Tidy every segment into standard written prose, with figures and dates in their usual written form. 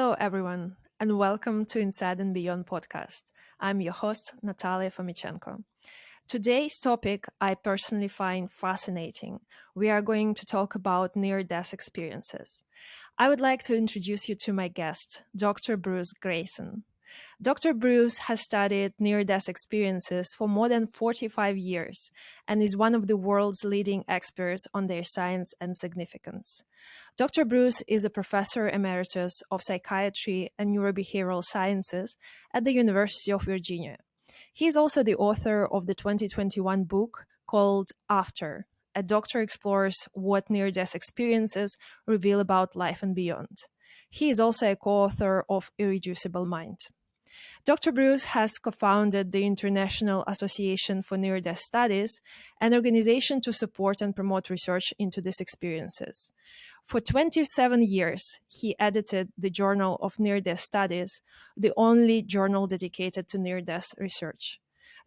Hello, everyone, and welcome to Inside and Beyond podcast. I'm your host, Natalia Fomichenko. Today's topic I personally find fascinating. We are going to talk about near-death experiences. I would like to introduce you to my guest, Dr. Bruce Greyson. Dr. Bruce has studied near-death experiences for more than 45 years and is one of the world's leading experts on their science and significance. Dr. Bruce is a professor emeritus of psychiatry and neurobehavioral sciences at the University of Virginia. He is also the author of the 2021 book called After. A doctor explores what near-death experiences reveal about life and beyond. He is also a co-author of Irreducible Mind. Dr. Bruce has co-founded the International Association for Near-Death Studies, an organization to support and promote research into these experiences. For 27 years, he edited the Journal of Near-Death Studies, the only journal dedicated to near-death research.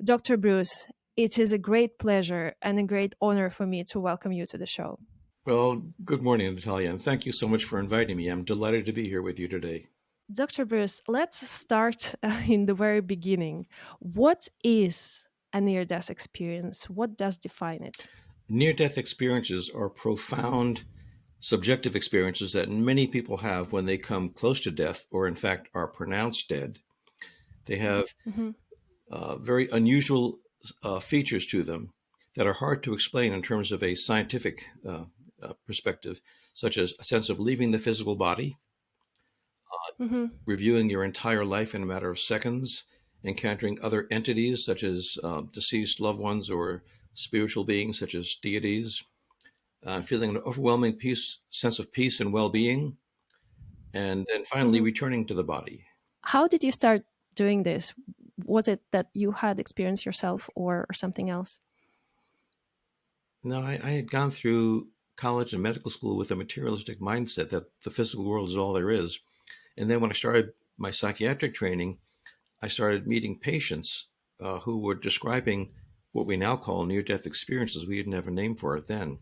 Dr. Bruce, it is a great pleasure and a great honor for me to welcome you to the show. Well, good morning, Natalia, and thank you so much for inviting me. I'm delighted to be here with you today. Dr. Bruce, let's start in the very beginning. What is a near-death experience? What does define it? Near-death experiences are profound subjective experiences that many people have when they come close to death or, in fact, are pronounced dead. They have Mhm. very unusual features to them that are hard to explain in terms of a scientific perspective, such as a sense of leaving the physical body, Mhm. reviewing your entire life in a matter of seconds, encountering other entities such as deceased loved ones or spiritual beings such as deities, feeling an overwhelming sense of peace and well-being, and then finally Mhm. returning to the body. How did you start doing this? Was it that you had experience yourself or something else? Now, I had gone through college and medical school with a materialistic mindset that the physical world is all there is. And then when I started my psychiatric training, I started meeting patients who were describing what we now call near-death experiences. We didn't have a name for it then,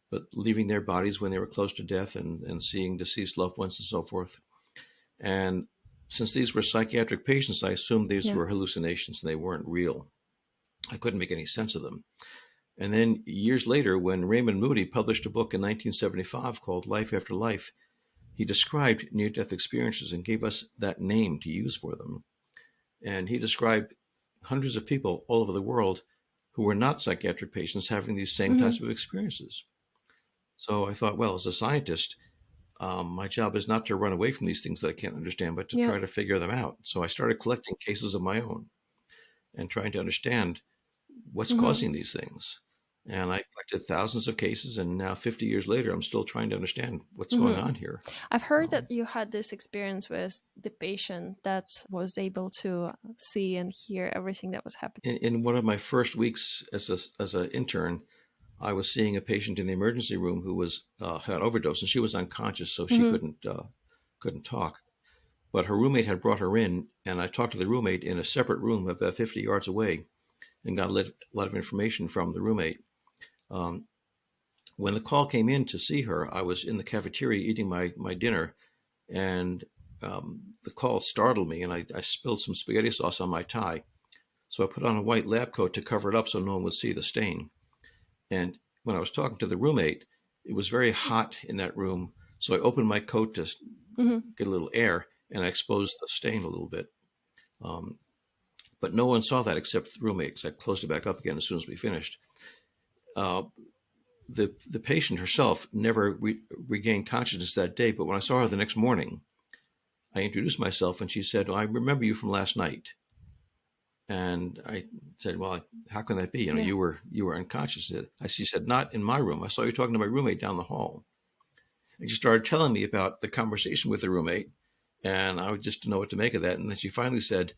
but leaving their bodies when they were close to death and seeing deceased loved ones and so forth. And since these were psychiatric patients, I assumed these Yeah. were hallucinations and they weren't real. I couldn't make any sense of them. And then years later, when Raymond Moody published a book in 1975 called Life After Life, he described near-death experiences and gave us that name to use for them. And he described hundreds of people all over the world who were not psychiatric patients having these same Mhm. types of experiences. So I thought, well, as a scientist, my job is not to run away from these things that I can't understand, but to Yeah. try to figure them out. So I started collecting cases of my own and trying to understand what's Mhm. causing these things. And I collected thousands of cases, and now 50 years later, I'm still trying to understand what's going Mhm. on here. I've heard Um, that you had this experience with the patient that was able to see and hear everything that was happening. in one of my first weeks as an intern, I was seeing a patient in the emergency room who was had overdose, and she was unconscious, so she Mhm. couldn't talk. But her roommate had brought her in, and I talked to the roommate in a separate room about 50 yards away, and got a lot of information from the roommate. Um, when the call came in to see her, I was in the cafeteria eating my dinner, and the call startled me, and I spilled some spaghetti sauce on my tie. So I put on a white lab coat to cover it up so no one would see the stain. And when I was talking to the roommate, it was very hot in that room. So I opened my coat to Mhm. get a little air, and I exposed the stain a little bit. Um, but no one saw that except the roommate, because I closed it back up again as soon as we finished. Uh, the patient herself never regained consciousness that day, but when I saw her the next morning, I introduced myself, and she said, "Well, I remember you from last night." And I said, "Well, how can that be? You know, Yeah. you were unconscious." She said, "Not in my room. I saw you talking to my roommate down the hall." And she started telling me about the conversation with the roommate, and I just didn't know what to make of that. And then she finally said,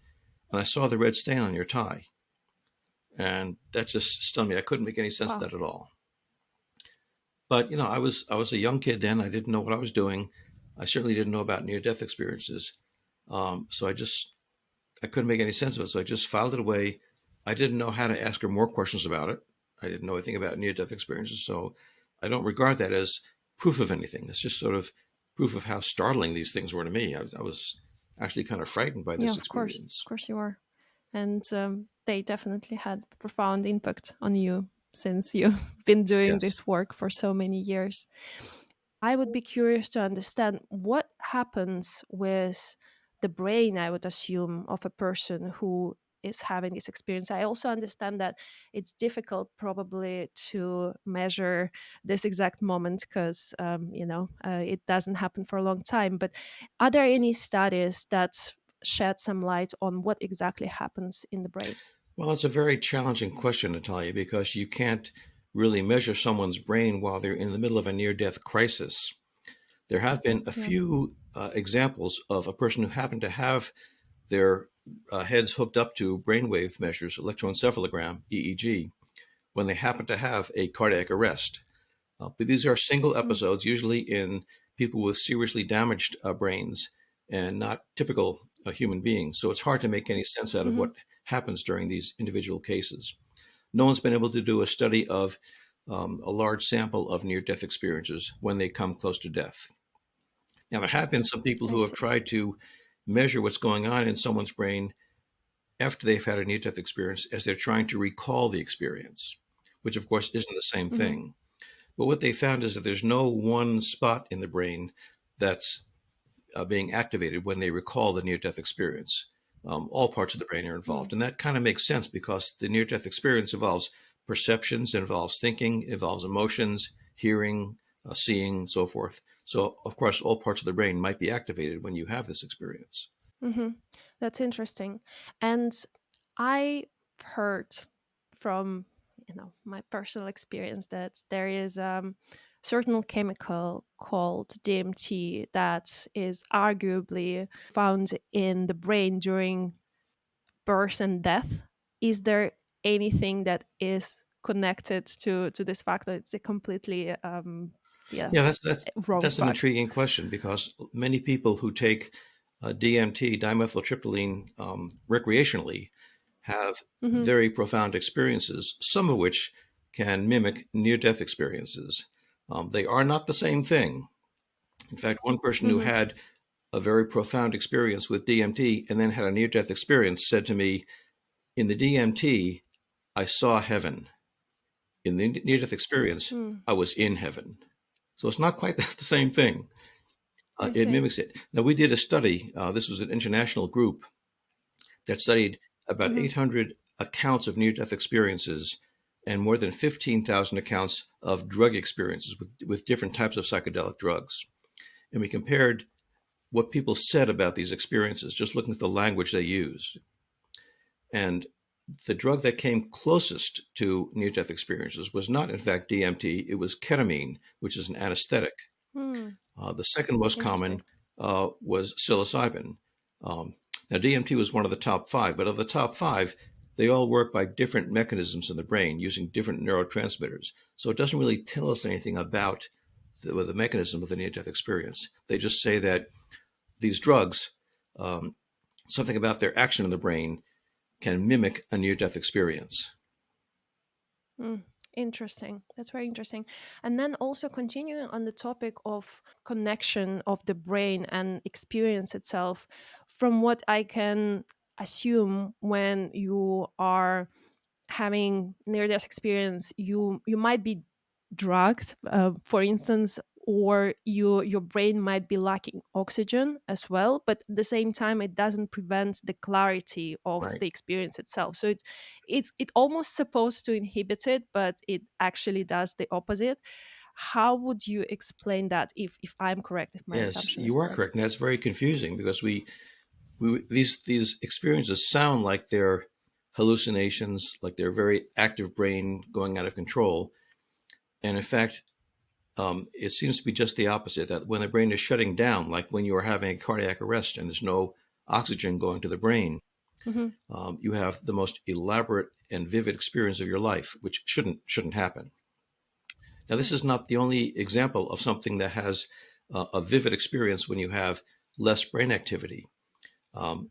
"And I saw the red stain on your tie." And that just stunned me. I couldn't make any sense of Wow. that at all. But I was a young kid then. I didn't know what I was doing. I certainly didn't know about near-death experiences. So I couldn't make any sense of it. So I just filed it away. I didn't know how to ask her more questions about it. I didn't know anything about near-death experiences. So I don't regard that as proof of anything. It's just sort of proof of how startling these things were to me. I was actually kind of frightened by Yeah, this of experience. course you are. And they definitely had profound impact on you since you've been doing Yes. this work for so many years. I would be curious to understand what happens with the brain, I would assume, of a person who is having this experience. I also understand that it's difficult probably to measure this exact moment because, it doesn't happen for a long time. But are there any studies that shed some light on what exactly happens in the brain? Well, it's a very challenging question, Natalia, because you can't really measure someone's brain while they're in the middle of a near death crisis. There have been a Yeah. few examples of a person who happened to have their heads hooked up to brainwave measures, electroencephalogram, EEG, when they happen to have a cardiac arrest. But these are single Mm, episodes, usually in people with seriously damaged brains and not typical human beings. So it's hard to make any sense out of mhm, what happens during these individual cases. No one's been able to do a study of a large sample of near death experiences when they come close to death. Now, there have been some people I who have see. tried to measure what's going on in someone's brain after they've had a near death experience as they're trying to recall the experience, which of course isn't the same Hmm. thing. But what they found is that there's no one spot in the brain that's being activated when they recall the near death experience. All parts of the brain are involved. Mm. And that kind of makes sense because the near death experience involves perceptions, involves thinking, involves emotions, hearing, seeing, so forth. So, of course, all parts of the brain might be activated when you have this experience. Hmm. That's interesting. And I heard from my personal experience that there is certain chemical called DMT that is arguably found in the brain during birth and death. Is there anything that is connected to this fact, or it's a completely yeah, Yeah, that's wrong that's an fact? intriguing question because many people who take DMT, dimethyltryptamine, recreationally have Hmm. very profound experiences, some of which can mimic near-death experiences. They are not the same thing. In fact, one person who Hmm. had a very profound experience with DMT and then had a near-death experience said to me, "In the DMT, I saw heaven. In the near-death experience, Mm, I was in heaven." So it's not quite the same thing. I It see. mimics it. Now, we did a study. This was an international group that studied about Hmm. 800 accounts of near death experiences and more than 15,000 accounts of drug experiences with different types of psychedelic drugs. And we compared what people said about these experiences, just looking at the language they used. And the drug that came closest to near death experiences was not, in fact, DMT, it was ketamine, which is an anesthetic. Hmm. The second most Interesting. common was psilocybin. Um, Now, DMT was one of the top five, but of the top five, they all work by different mechanisms in the brain using different neurotransmitters. So it doesn't really tell us anything about the mechanism of the near death experience. They just say that these drugs, um, something about their action in the brain, can mimic a near death experience. Mm, interesting. That's very interesting. And then also continuing on the topic of connection of the brain and experience itself, from what I can assume when you are having near death experience, you might be drugged, for instance, or your brain might be lacking oxygen as well, but at the same time it doesn't prevent the clarity of Right. the experience itself. So it almost supposed to inhibit it, but it actually does the opposite. How would you explain that, if I'm correct, if my Yes, assumption is you are correct? correct. And that's very confusing because these experiences sound like they're hallucinations, like they're very active brain going out of control. And in fact, it seems to be just the opposite. That when the brain is shutting down, like when you are having a cardiac arrest and there's no oxygen going to the brain, Hmm. you have the most elaborate and vivid experience of your life, which shouldn't happen. Now, this is not the only example of something that has a vivid experience when you have less brain activity.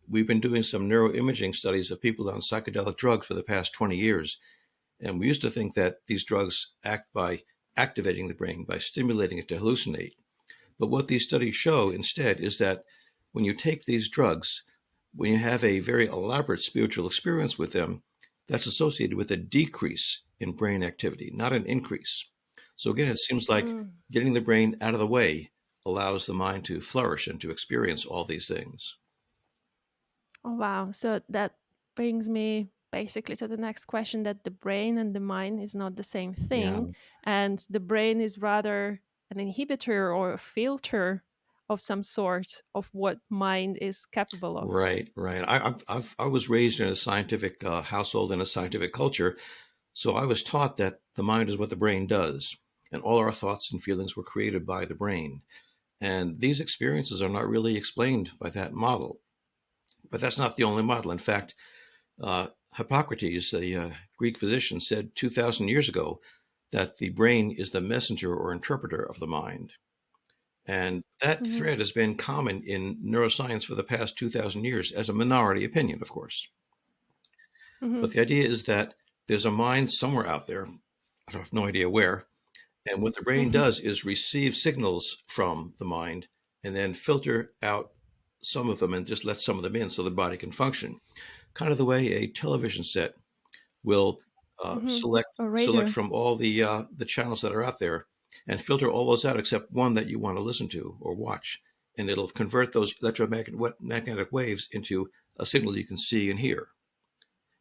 We've been doing some neuroimaging studies of people on psychedelic drugs for the past 20 years. And we used to think that these drugs act by activating the brain, by stimulating it to hallucinate. But what these studies show instead is that when you take these drugs, when you have a very elaborate spiritual experience with them, that's associated with a decrease in brain activity, not an increase. So again, it seems like Mm. getting the brain out of the way allows the mind to flourish and to experience all these things. Oh, wow. So that brings me basically to the next question, that the brain and the mind is not the same Yeah, thing. And the brain is rather an inhibitor or a filter of some sort of what mind is capable of. right, right. I was raised in a scientific household in a scientific culture, so I was taught that the mind is what the brain does, and all our thoughts and feelings were created by the brain. And these experiences are not really explained by that model. But that's not the only model. In fact, Hippocrates, the Greek physician, said 2,000 years ago that the brain is the messenger or interpreter of the mind. And that Hmm. thread has been common in neuroscience for the past 2,000 years as a minority opinion, of course. But Hmm. the idea is that there's a mind somewhere out there, I have no idea where, and what the brain Hmm. does is receive signals from the mind and then filter out some of them and just let some of them in so the body can function. Kind of the way a television set will Hmm. select Radio. from all the channels that are out there and filter all those out except one that you want to listen to or watch, and it'll convert those electromagnetic waves into a signal you can see and hear.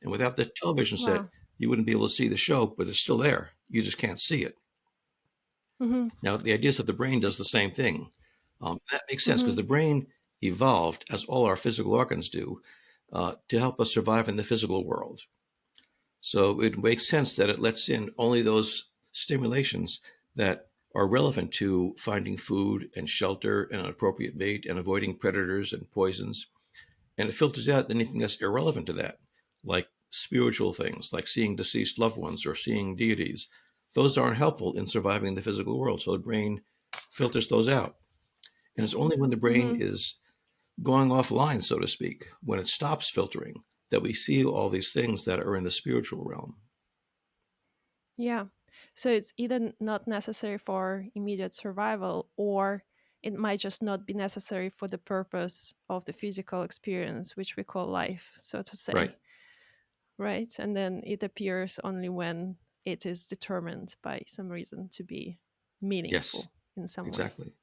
And without the television set, Wow. you wouldn't be able to see the show, but it's still there. You just can't see it. Hmm. Now, the idea is that the brain does the same thing. That makes sense because Hmm. the brain evolved, as all our physical organs do, to help us survive in the physical world. So it makes sense that it lets in only those stimulations that are relevant to finding food and shelter and an appropriate mate and avoiding predators and poisons. And it filters out anything that's irrelevant to that, like spiritual things, like seeing deceased loved ones or seeing deities. Those aren't helpful in surviving in the physical world. So the brain filters those out. And it's only when the brain Hmm. is going offline, so to speak, when it stops filtering, that we see all these things that are in the spiritual realm. Yeah. So it's either not necessary for immediate survival, or it might just not be necessary for the purpose of the physical experience, which we call life, so to Right. say. Right. And then it appears only when it is determined by some reason to be Yes, meaningful in some way. exactly.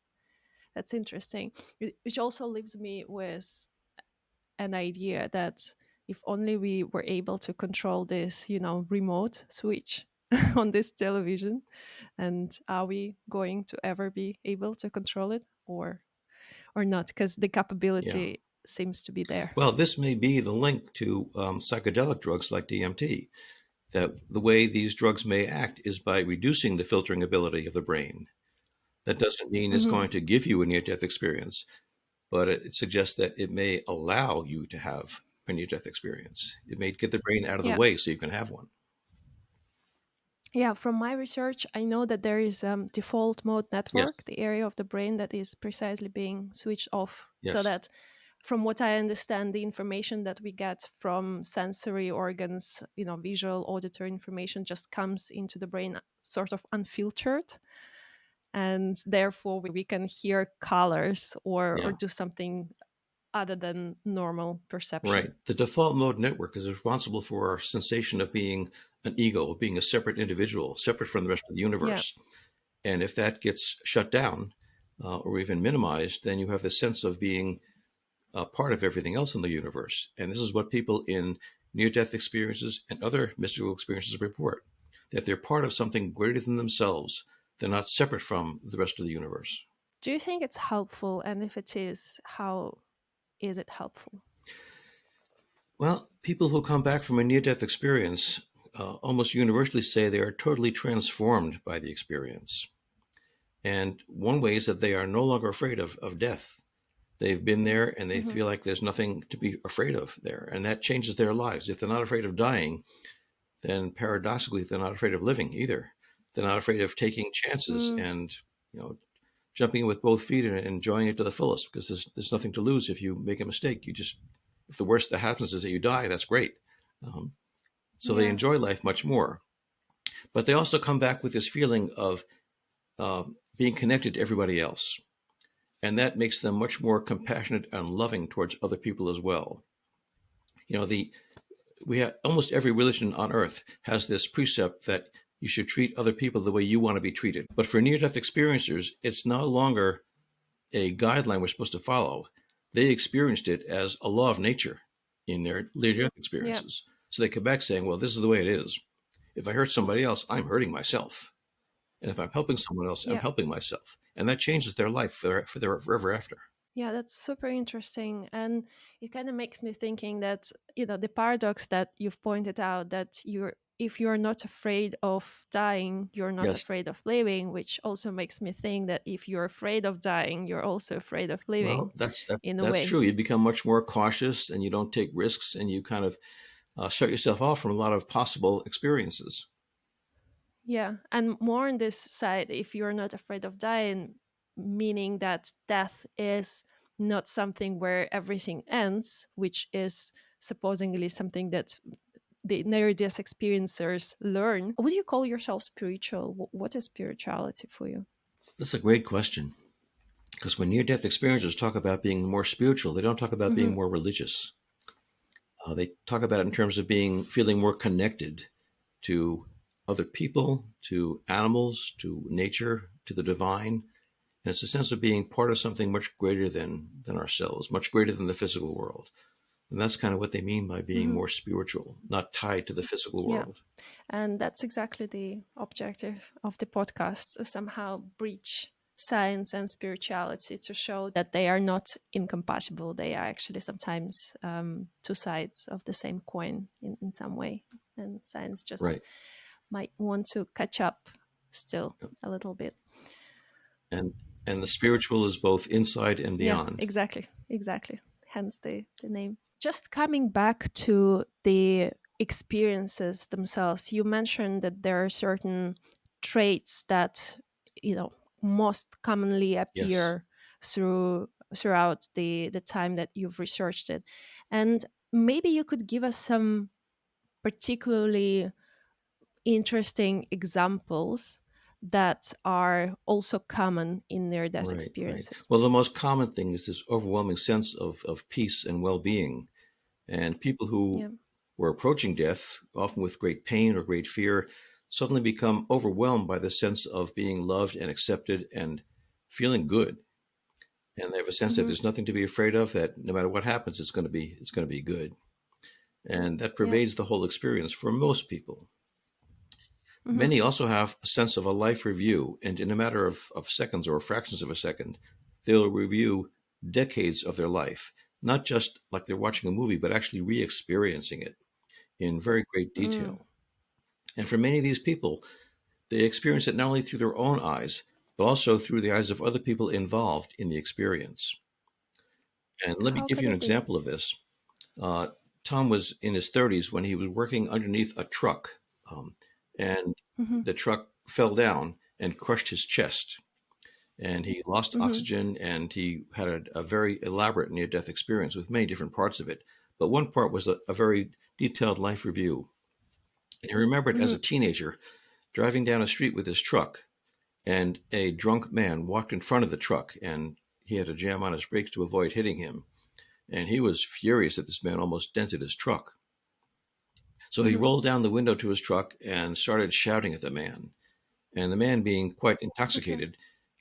That's interesting. Which also leaves me with an idea that if only we were able to control this, remote switch on this television, and are we going to ever be able to control it, or not? Because the Yeah. capability seems to be there. Well, this may be the link to psychedelic drugs like DMT, that the way these drugs may act is by reducing the filtering ability of the brain. That doesn't mean it's Hmm. going to give you a near death experience, but it suggests that it may allow you to have a near death experience. It may get the brain out of the Yeah. way so you can have one. Yeah, from my research, I know that there is default mode Yes, network, the area of the brain that is precisely being switched off, so yes, that, from what I understand, the information that we get from sensory organs, visual, auditory information, just comes into the brain sort of unfiltered, and therefore we can hear colors or yeah, do something other than normal perception. right. The default mode network is responsible for our sensation of being an ego, of being a separate individual, separate from the rest of the Yeah. universe. And if that gets shut down or even minimized, then you have the sense of being part of everything else in the universe. And this is what people in near death experiences and other mystical experiences report, that they're part of something greater than themselves. They're not separate from the rest of the universe. Do you think it's helpful? And if it is, how is it helpful? Well, people who come back from a near death experience almost universally say they are totally transformed by the experience. And one way is that they are no longer afraid of death. They've been there and they Hmm. feel like there's nothing to be afraid of there. And that changes their lives. If they're not afraid of dying, then paradoxically, they're not afraid of living either. They're not afraid of taking chances Mm, and, you know, jumping in with both feet and enjoying it to the fullest because there's nothing to lose if you make a mistake. You just, if the worst that happens is that you die, that's great. Um, so they yeah. enjoy life much more. But they also come back with this feeling of being connected to everybody else. and that makes them much more compassionate and loving towards other people as well. You know, we have almost every religion on earth has this precept that you should treat other people the way you want to be treated. But for near-death experiencers, it's no longer a guideline we're supposed to follow. They experienced it as a law of nature in their near-death Yeah. experiences. So they come back saying, well, this is the way it is. If I hurt somebody else, I'm hurting myself. And if I'm helping someone else, I'm Yeah. helping myself. And that changes their life forever after. Yeah, that's super interesting. And it kind of makes me thinking that, the paradox that you've pointed out, that if you're not afraid of dying, you're not Yes. afraid of living, which also makes me think that if you're afraid of dying, you're also afraid of living Well, in a that's way. true. You become much more cautious and you don't take risks and you kind of shut yourself off from a lot of possible experiences. Yeah. And more on this side, if you're not afraid of dying, meaning that death is not something where everything ends, which is supposedly something that the near-death experiencers learn. Would you call yourself spiritual? What is spirituality for you? That's a great question. Because when near death experiencers talk about being more spiritual, they don't talk about being Hmm. more religious. They talk about it in terms of feeling more connected to other people, to animals, to nature, to the divine. And it's a sense of being part of something much greater than ourselves, much greater than the physical world. And that's kind of what they mean by being Hmm. more spiritual, not tied to the physical Yeah. world. And that's exactly the objective of the podcast, to somehow bridge science and spirituality to show that they are not incompatible. They are actually sometimes two sides of the same coin in some way. And science just Right. might want to catch up still a little bit. And and the spiritual is both inside and Yeah, beyond. exactly. Exactly. Hence the name. Just coming back to the experiences themselves, you mentioned that there are certain traits that, most commonly Yes. appear throughout the time that you've researched it. And maybe you could give us some particularly interesting examples that are also common in near death Right, right. experiences. Well, the most common thing is this overwhelming sense of peace and well being. And people who Yeah. were approaching death, often with great pain or great fear, suddenly become overwhelmed by the sense of being loved and accepted and feeling good. And they have a sense that Hmm. there's nothing to be afraid of, that no matter what happens, it's going to be good. And that Yeah. pervades the whole experience for most people. Hmm. Many also have a sense of a life review, and in a matter of seconds or fractions of a second, they'll review decades of their life, not just like they're watching a movie, but actually re experiencing it in very great Mm. detail. And for many of these people, they experience it not only through their own eyes, but also through the eyes of other people involved in the experience. And let me How give could you an it be? example of this. Uh, Tom was in his 30s when he was working underneath a truck, and Hmm. the truck fell down and crushed his chest. And he lost Hmm. oxygen, and he had a very elaborate near death experience with many different parts of it. But one part was a very detailed life review. And he remembered as Hmm. a teenager driving down a street with his truck, and a drunk man walked in front of the truck, and he had to jam on his brakes to avoid hitting him. And he was furious that this man almost dented his truck. So he Hmm. rolled down the window to his truck and started shouting at the man. And the man, being quite Okay. intoxicated,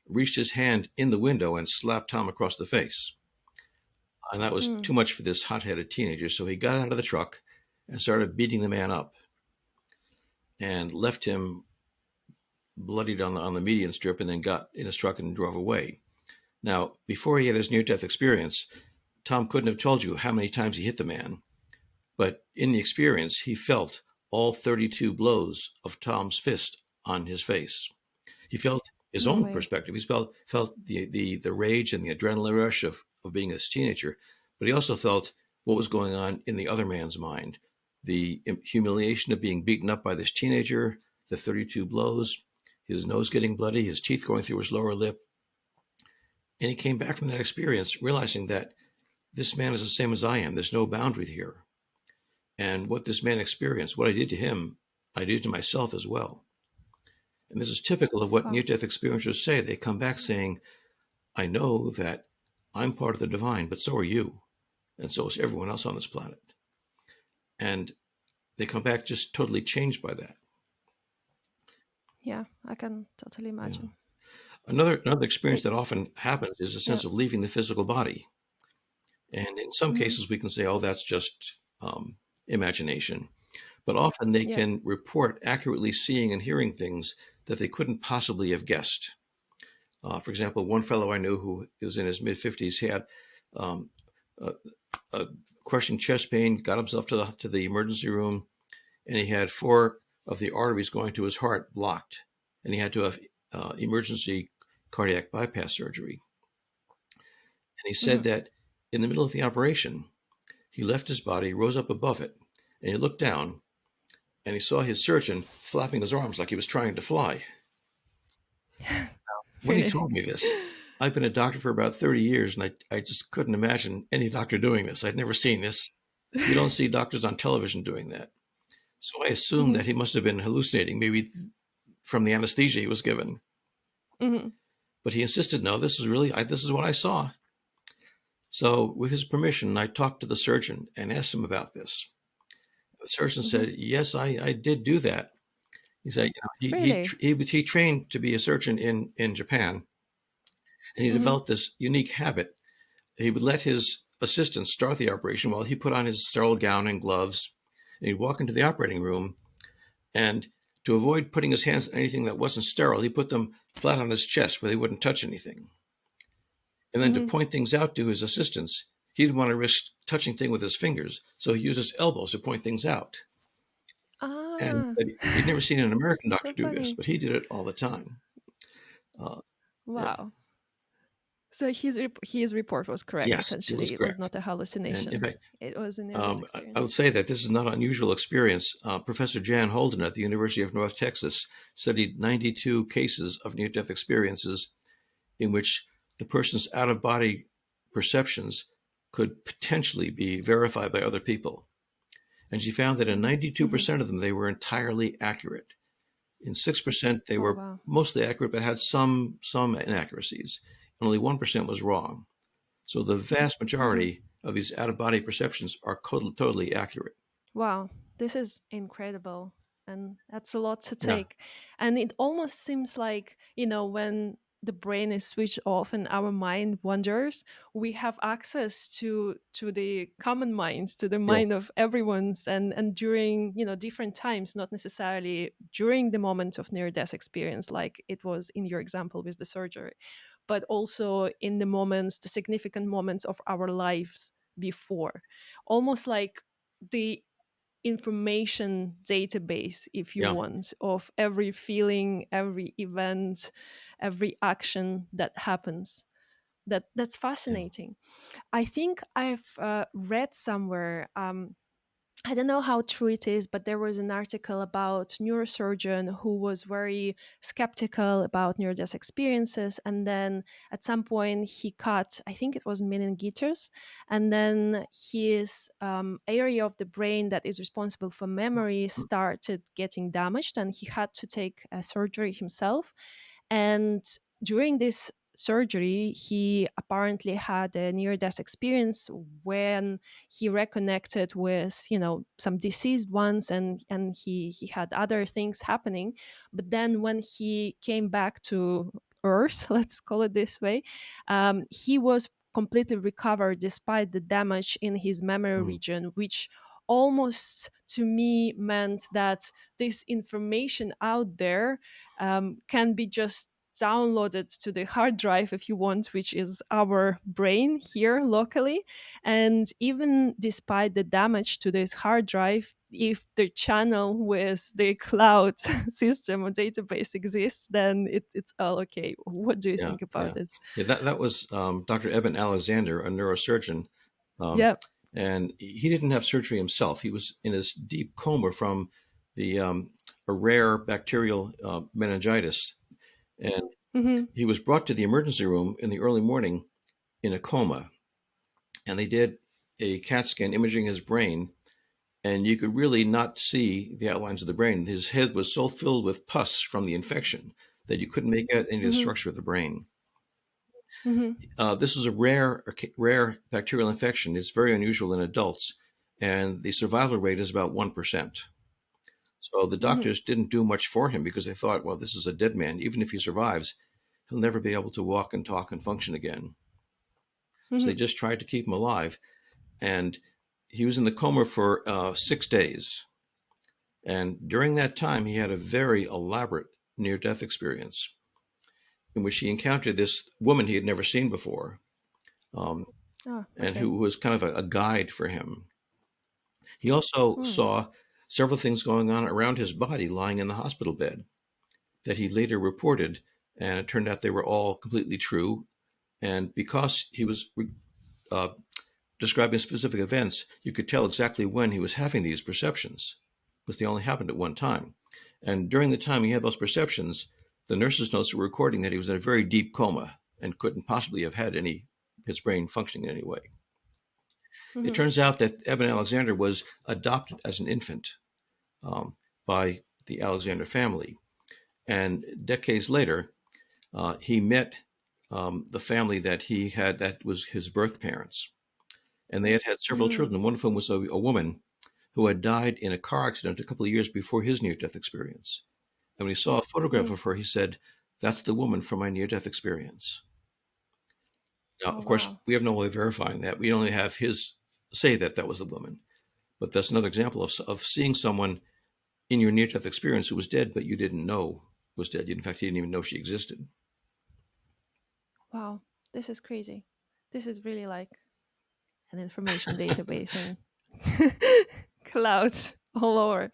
reached his hand in the window and slapped Tom across the face. And that was Mm. too much for this hot headed teenager. So he got out of the truck and started beating the man up and left him bloodied on the median strip, and then got in his truck and drove away. Now, before he had his near death experience, Tom couldn't have told you how many times he hit the man. But in the experience, he felt all 32 blows of Tom's fist on his face. He felt his No own way. perspective. He felt the rage and the adrenaline rush of being a teenager, but he also felt what was going on in the other man's mind. The humiliation of being beaten up by this teenager, the 32 blows, his nose getting bloody, his teeth going through his lower lip. And he came back from that experience realizing that this man is the same as I am. There's no boundary here. And what this man experienced, what I did to him, I did to myself as well. And this is typical of what Wow. near death experiencers say. They come back saying, I know that I'm part of the divine, but so are you. And so is everyone else on this planet. And they come back just totally changed by that. Yeah, I can totally Yeah. imagine. Another experience They, that often happens is a yeah. sense of leaving the physical body. And in some Hmm. cases, we can say, oh, that's just imagination. But often they Yeah. can report accurately seeing and hearing things that they couldn't possibly have guessed. For example, one fellow I knew who was in his mid 50s, he had um, a, a crushing chest pain, got himself to the emergency room, and he had four of the arteries going to his heart blocked, and he had to have emergency cardiac bypass surgery. And he Hmm. said that in the middle of the operation, he left his body, rose up above it, and he looked down, and he saw his surgeon flapping his arms like he was trying to fly. When he Really. told me this, I've been a doctor for about 30 years, and I just couldn't imagine any doctor doing this. I'd never seen this. You don't see doctors on television doing that. So I assumed Hmm. that he must have been hallucinating, maybe from the anesthesia he was given. Hmm. But he insisted, no, this is what I saw. So, with his permission, I talked to the surgeon and asked him about this. The surgeon Hmm. said, yes, I did do that. He said, Really. he trained to be a surgeon in Japan, and he Hmm. developed this unique habit. He would let his assistant start the operation while he put on his sterile gown and gloves, and he'd walk into the operating room, and to avoid putting his hands on anything that wasn't sterile, he put them flat on his chest where they wouldn't touch anything. And then to Hmm. point things out to his assistants, he didn't want to risk touching things with his fingers, so he used his elbows to point things out. And Ah, he'd never seen an American that's doctor so do this, funny. but he did it all the time. Uh, yeah. Wow. So his report was correct. Yes, it was Essentially, it was correct. not a And in hallucination. fact, It was a near-death I experience. would say that this is not an unusual experience. Professor Jan Holden at the University of North Texas studied 92 cases of near death experiences in which the person's out of body perceptions could potentially be verified by other people. And she found that in Hmm. 92% of them, they were entirely accurate. In 6%, they Oh were wow. mostly accurate, but had some inaccuracies. And only 1% was wrong. So the vast Hmm. majority of these out of body perceptions are totally accurate. Wow, this is incredible. And that's a lot to Yeah. take. And it almost seems like, when the brain is switched off and our mind wanders, we have access to the common minds, to the Yes. mind of everyone's, and during, different times, not necessarily during the moment of near death experience, like it was in your example with the surgery, but also in the moments, the significant moments of our lives before. Almost like the information database, if you Yeah. want, of every feeling, every event, every action that happens. That's Yeah. fascinating. I think I've read somewhere, I don't know how true it is, but there was an article about neurosurgeon who was very skeptical about near-death experiences, and then at some point he cut, I think it was meningitis, and then his area of the brain that is responsible for memory started getting damaged, and he had to take a surgery himself. And during this surgery, he apparently had a near-death experience when he reconnected with some deceased ones, and he had other things happening. But then when he came back to earth, let's call it this way, he was completely recovered despite the damage in his memory Mm. region, which almost to me meant that this information out there can be just downloaded to the hard drive, if you want, which is our brain here locally. And even despite the damage to this hard drive, if the channel with the cloud system or database exists, then it's all okay. What do you Yeah. think about Yeah. this? Yeah. That was Dr. Eben Alexander, a neurosurgeon. Um, Yeah. and he didn't have surgery himself. He was in this deep coma from the a rare bacterial meningitis. And Hmm. he was brought to the emergency room in the early morning in a coma. And they did a CAT scan imaging his brain, and you could really not see the outlines of the brain. His head was so filled with pus from the infection that you couldn't make out any of the Hmm. structure of the brain. Mm-hmm. This is a rare bacterial infection. It's very unusual in adults, and the survival rate is about 1%. So the Mm-hmm. doctors didn't do much for him because they thought, well, this is a dead man. Even if he survives, he'll never be able to walk and talk and function again. So they Mm-hmm. just tried to keep him alive. And he was in the coma for 6 days. And during that time, he had a very elaborate near death experience in which he encountered this woman he had never seen before, um, Oh, and okay. who was kind of a guide for him. He also Mm. saw several things going on around his body lying in the hospital bed that he later reported, and it turned out they were all completely true. And because he was uh, describing specific events, you could tell exactly when he was having these perceptions because they only happened at one time. And during the time he had those perceptions, the nurse's notes were recording that he was in a very deep coma and couldn't possibly have had his brain functioning in any way. It Mm-hmm. turns out that Eben Alexander was adopted as an infant by the Alexander family. And decades later, he met the family that was his birth parents. And they had had several Mm. children, one of whom was a woman who had died in a car accident a couple of years before his near death experience. And when he saw a photograph Mm. of her, he said, "That's the woman from my near death experience." Now, Oh, of course, wow. we have no way of verifying that. We only have his say that that was the woman. But that's another example of seeing someone in your near death experience who was dead, but you didn't know was dead. In fact, you didn't even know she existed. Wow. This is crazy. This is really like an information database and clouds all over.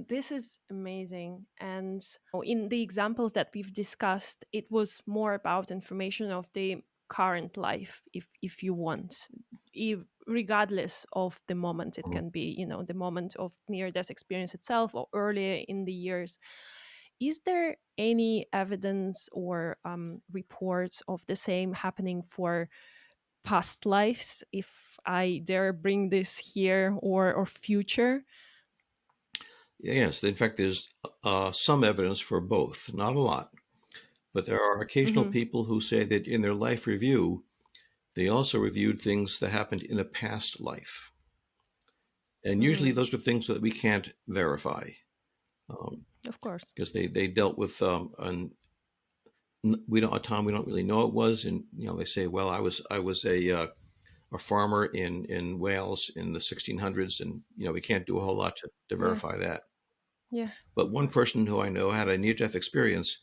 This is amazing. And in the examples that we've discussed, it was more about information of the current life, if you want, regardless of the moment. It Mhm. can be, the moment of near death experience itself or earlier in the years. Is there any evidence or reports of the same happening for past lives, if I dare bring this here, or future? Yes, in fact, there's some evidence for both, not a lot, but there are occasional Hmm. people who say that in their life review, they also reviewed things that happened in a past life. And usually Mm, those are things that we can't verify um, of course. because they dealt with we don't a time we don't really know it was, and they say, well, I was a farmer in Wales in the 1600s, and we can't do a whole lot to Yeah, verify that. yeah, But of one course. person who I know had a near-death experience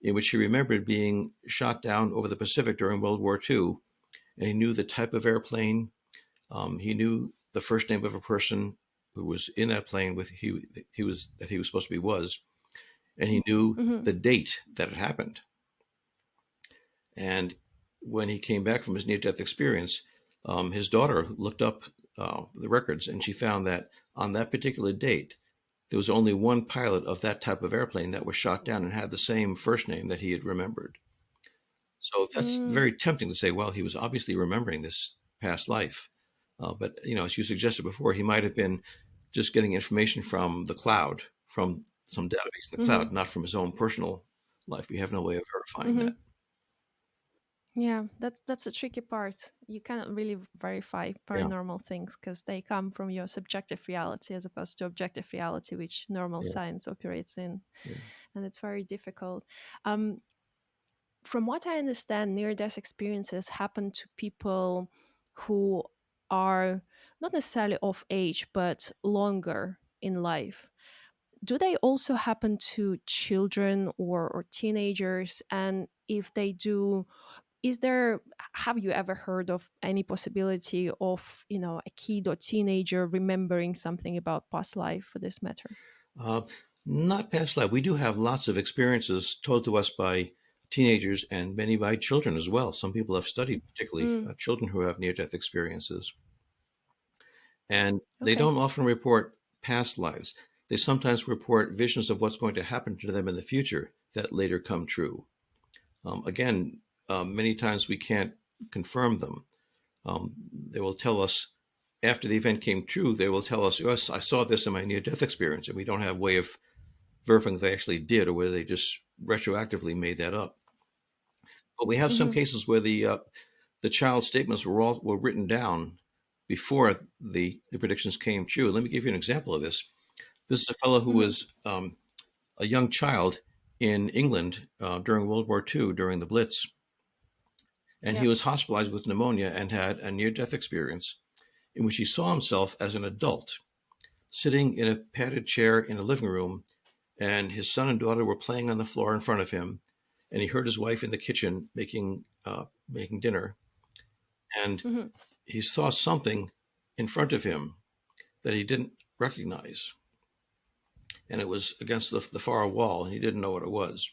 in which he remembered being shot down over the Pacific during World War II, and he knew the type of airplane. He knew the first name of a person who was in that plane with he was supposed to be was, and he knew Hmm. the date that it happened. And when he came back from his near-death experience, his daughter looked up the records, and she found that on that particular date, there was only one pilot of that type of airplane that was shot down and had the same first name that he had remembered. So that's Mm, very tempting to say, well, he was obviously remembering this past life. But, as you suggested before, he might have been just getting information from the cloud, from some database in the hmm. cloud, not from his own personal life. We have no way of verifying Hmm. that. Yeah, that's a tricky part. You cannot really verify Yeah, paranormal things because they come from your subjective reality as opposed to objective reality, which normal yeah, science operates in, yeah. and it's very difficult. Um, from what I understand, near death experiences happen to people who are not necessarily of age, but longer in life. Do they also happen to children or teenagers? And if they do, is there, have you ever heard of any possibility of, a kid or teenager remembering something about past life for this matter? Uh, Not past life. We do have lots of experiences told to us by teenagers and many by children as well. Some people have studied, particularly Mm, children who have near death experiences. And they okay. don't often report past lives. They sometimes report visions of what's going to happen to them in the future that later come true. Again, many times we can't confirm them. They will tell us after the event came true, they will tell us, yes, I saw this in my near death experience. And we don't have a way of verifying if they actually did or whether they just retroactively made that up. But we have some Mm-hmm. cases where the child's statements were written down before the predictions came true. Let me give you an example of this. This is a fellow who Mm-hmm. was a young child in England during World War II, during the Blitz, and he Yep. was hospitalized with pneumonia and had a near-death experience in which he saw himself as an adult sitting in a padded chair in a living room, and his son and daughter were playing on the floor in front of him, and he heard his wife in the kitchen making dinner, and Mm-hmm. he saw something in front of him that he didn't recognize, and it was against the far wall, and he didn't know what it was.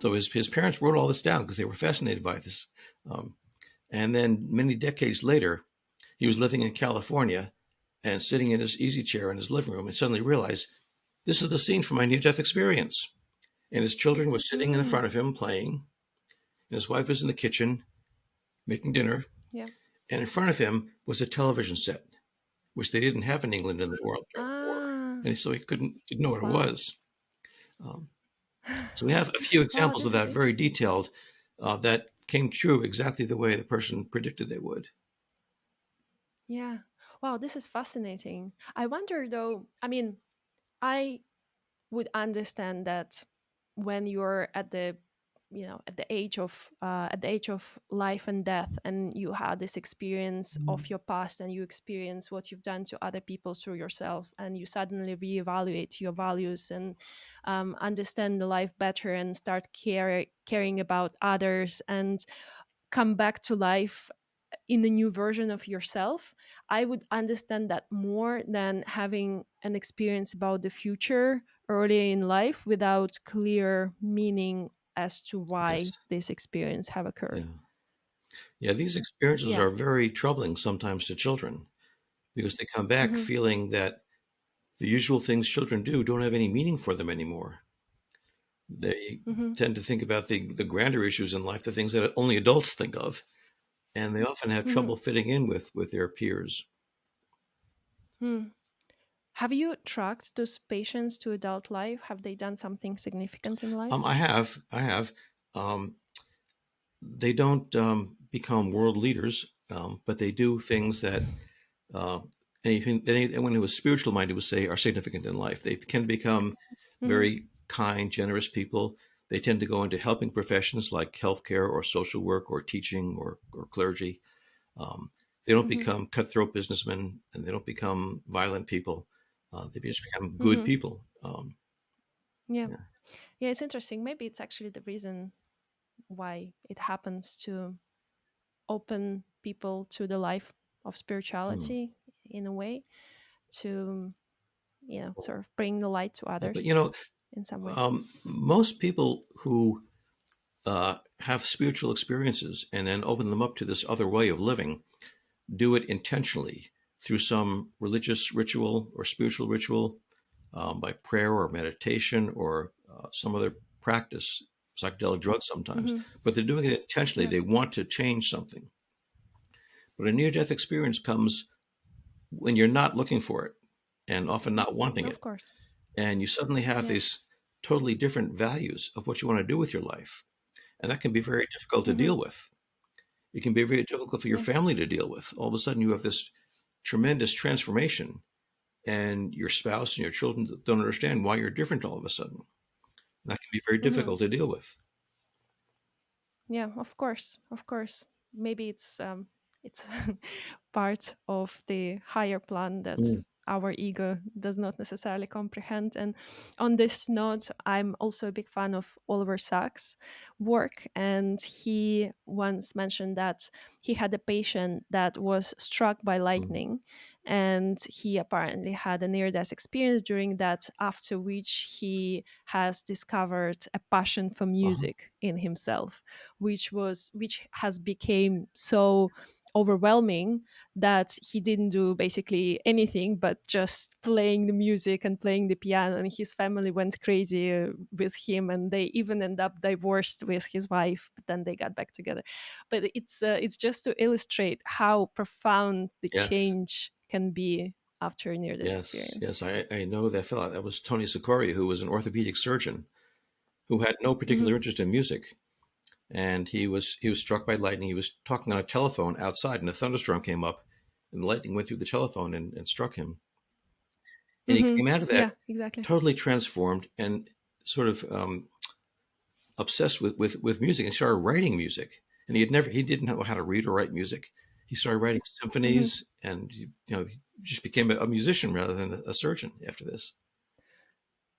So his parents wrote all this down because they were fascinated by this. Um, and then many decades later, he was living in California and sitting in his easy chair in his living room and suddenly realized this is the scene from my near death experience. And his children were sitting in Mm. front of him playing, and his wife was in the kitchen making dinner. Yeah. And in front of him was a television set, which they didn't have in England in the war during the war. Ah. And so he didn't know what it Wow. was. Um, so we have a few Wow, examples of this is that, very interesting. detailed, that came true exactly the way the person predicted they would. Yeah. Wow, this is fascinating. I wonder though, I mean, I would understand that when you're at the at the age of life and death, and you had this experience of your past, and you experience what you've done to other people through yourself, and you suddenly reevaluate your values, and understand the life better, and start caring about others, and come back to life in a new version of yourself. I would understand that more than having an experience about the future early in life without clear meaning as to Yes. why this experience have occurred. Yeah. Yeah. These experiences Yeah. are very troubling sometimes to children because they come back Hmm. feeling that the usual things children do don't have any meaning for them anymore. They Hmm. tend to think about the grander issues in life, the things that only adults think of, and they often have Hmm. trouble fitting in with their peers. Hmm. Have you tracked those patients to adult life? Have they done something significant in life? I have. Um, they don't become world leaders, but they do things that uh, anyone who is spiritual minded would say are significant in life. They can become Hmm. very kind, generous people. They tend to go into helping professions like healthcare or social work or teaching or clergy. Um, they don't Hmm. become cutthroat businessmen, and they don't become violent people. They just become good Hmm. people. Yeah. Yeah. Yeah, it's interesting. Maybe it's actually the reason why it happens to open people to the life of Hmm. spirituality in a way, to sort of bring the light to Yeah, but others in some way. most people who have spiritual experiences and then open them up to this other way of living do it intentionally through some religious ritual or spiritual ritual, by prayer or meditation or some other practice, psychedelic drugs sometimes. Hmm. But they're doing it intentionally. Yeah. They want to change something. But a near death experience comes when you're not looking for it and often not wanting Of it. course. And you suddenly have Yeah. these totally different values of what you want to do with your life. And that can be very difficult to Hmm. deal with. It can be very difficult for your Yeah. family to deal with. All of a sudden, you have this tremendous transformation, and your spouse and your children don't understand why you're different all of a sudden. That can be very Hmm. difficult to deal with. Yeah, of course, of course. Maybe it's part of the higher plan that Mm. our ego does not necessarily comprehend. And on this note, I'm also a big fan of Oliver Sacks' work, and he once mentioned that he had a patient that was struck by Mm. lightning, and he apparently had a near-death experience during that, after which he has discovered a passion for Uh-huh. music in himself, which has become so overwhelming that he didn't do basically anything but just playing the music and playing the piano, and his family went crazy with him, and they even end up divorced with his wife, but then they got back together. But it's just to illustrate how profound the Yes, change can be after near this yes, experience. yes. I know that fellow. That was Tony Sikori, who was an orthopedic surgeon who had no particular Hmm. interest in music. and he was struck by lightning. He was talking on a telephone outside, and a thunderstorm came up, and the lightning went through the telephone and struck him. And he Mm-hmm. came out of Yeah, that exactly. totally transformed and sort of obsessed with music, and started writing music. And he didn't know how to read or write music. He started writing Mm-hmm. symphonies, and he just became a musician rather than a surgeon after this.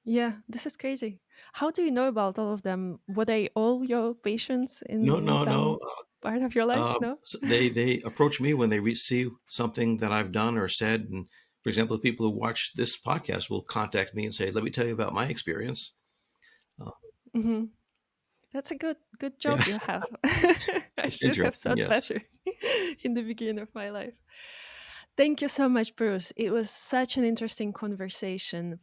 Yeah, this is crazy. How do you know about all of them? Were they all your patients No, in no, no. some part of your life? No? They approach me when they see something that I've done or said. And for example, the people who watch this podcast will contact me and say, "Let me tell you about my experience." Uh, Hmm. That's a good yeah, job you have. I it's should have interesting. thought Yes. better in the beginning of my life. Thank you so much, Bruce. It was such an interesting conversation.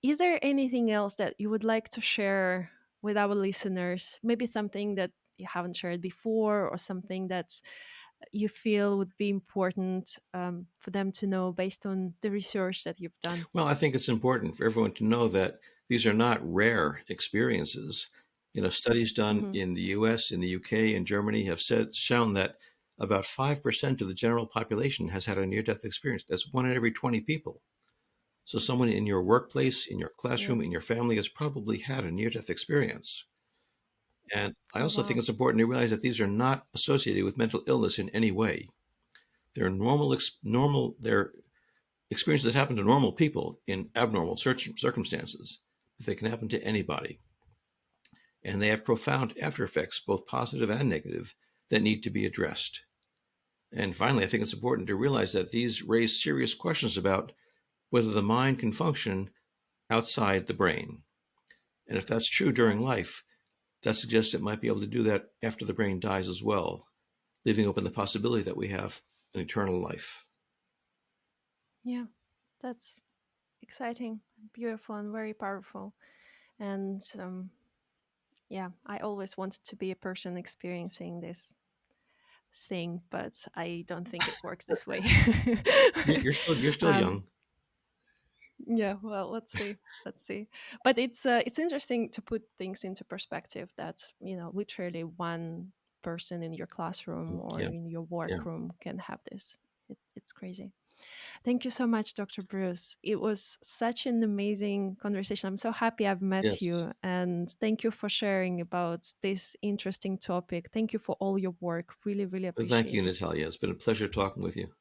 Is there anything else that you would like to share with our listeners? Maybe something that you haven't shared before, or something that you feel would be important for them to know based on the research that you've done? Well, I think it's important for everyone to know that these are not rare experiences. Studies done Hmm. in the U.S., in the UK, and Germany have shown that about 5% of the general population has had a near-death experience. That's one in every 20 people. So someone in your workplace, in your Yeah. classroom, in your family has probably had a near-death experience. And I Oh, also think wow. it's important to realize that these are not associated with mental illness in any way. They're they're experiences that happen to normal people in abnormal circumstances. But they can happen to anybody. And they have profound after effects, both positive and negative, that need to be addressed. And finally, I think it's important to realize that these raise serious questions about whether the mind can function outside the brain. And if that's true during Yeah. life, that suggests it might be able to do that after the brain dies as well, leaving open the possibility that we have an eternal life. Yeah. That's exciting, beautiful, and very powerful. And yeah, I always wanted to be a person experiencing this thing, but I don't think it works this way. You're still um, young. yeah, well, let's see. Let's see. But it's interesting to put things into perspective that, literally one person in your classroom or Yeah, in your yeah, workroom can have this. It's crazy. Thank you so much, Dr. Bruce. It was such an amazing conversation. I'm so happy I've met yes. you. And thank you for sharing about this interesting topic. Thank you for all your work. Really, really Thank you, appreciate it. Natalia. It's been a pleasure talking with you.